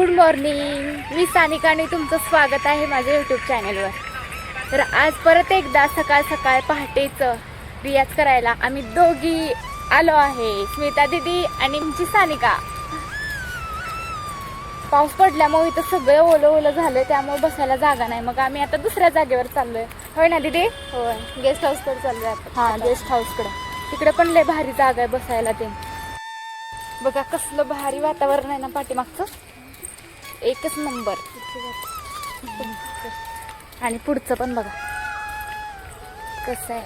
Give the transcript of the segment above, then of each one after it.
Good morning, मी सानिका आणि तुमचं स्वागत आहे माझ्या यूट्यूब चॅनलवर. तर आज परत एकदा सकाळ सकाळ पहाटेचं रियाज करायला आम्ही दोघी आलो आहे, स्मिता दीदी आणि आमची सानिका. पाऊस पडल्यामुळे इथं सगळं ओलं ओलं झालं, त्यामुळे बसायला जागा नाही. मग आम्ही आता दुसऱ्या जागेवर चाललोय. होय ना दीदी? होय, गेस्ट हाऊसकडे चाललोय आपण. हां, गेस्ट हाऊसकडे. तिकडे पण लय भारी जागा आहे बसायला. ते बघा कसलं भारी वातावरण आहे ना पाठीमागचं, एकच नंबर. आणि पुढचं पण बघा कसं आहे.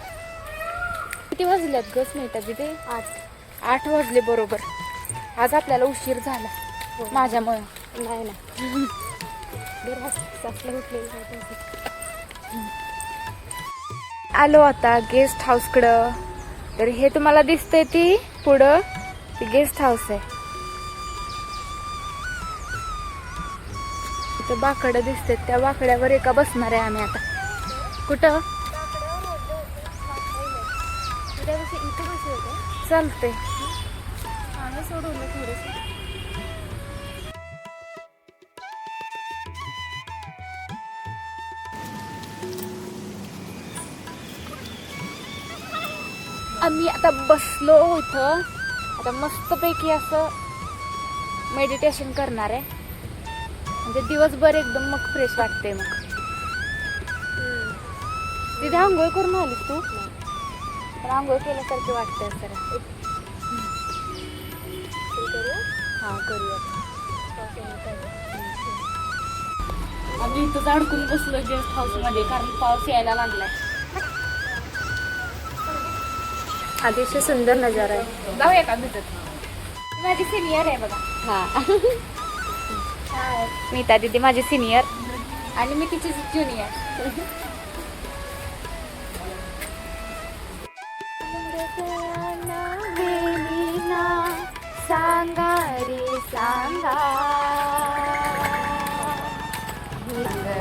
किती वाजल्यात ग स्मिता दीदी? 8 वाजले बरोबर. आज आपल्याला उशीर झाला माझ्यामुळे. नाही ना आलो आता गेस्ट हाऊसकडं. तर हे तुम्हाला दिसतंय ती पुढं ती गेस्ट हाऊस आहे. इथं बाकडं दिसते, त्या बाकड्यावर एका बसणार आहे आम्ही आता. कुठं चालते आम्ही सोडून थोडस. आम्ही आता बसलो इथं. आता मस्तपैकी असं मेडिटेशन करणार आहे, म्हणजे दिवसभर एकदम मग फ्रेश वाटते. मग तिथे आंघोळ करून आलीस तू? तर आंघोळ केल्यासारखे वाटते सर. हां, करूया. आम्ही इथंच अडकून बसलो गेस्ट हाऊस मध्ये, कारण पाऊस यायला लागलाय. अतिशय सुंदर नजारा आहे. जाऊया का भेटत? माझी सिनियर आहे बघा. हा स्मिता दीदी माझी सिनियर आणि मी तिची ज्युनियर. सांगा रे सांगा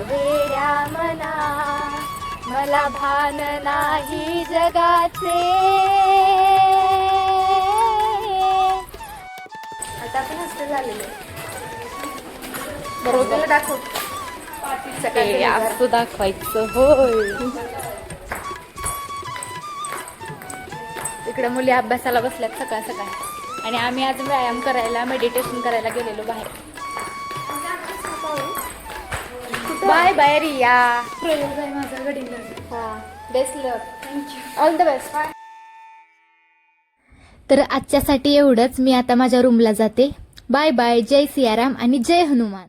वेड्या मना, मला भान नाही जगाचे. आता आपण हस्त झालेलं आहे. बरोबर दाखव. असं दाखवायचं होय. इकडे मुली अभ्यासाला बसल्यात सकाळ सकाळ, आणि आम्ही आज व्यायाम करायला, मेडिटेशन करायला गेलेलो बाहेर. Bye bye Riya. प्रयोग आहे माझा गडिंग. हा, best luck. Thank you. All the best. तर आजच्यासाठी एवढंच. मी आता माझ्या रूमला जाते. Bye bye. जय सियाराम आणि जय हनुमान.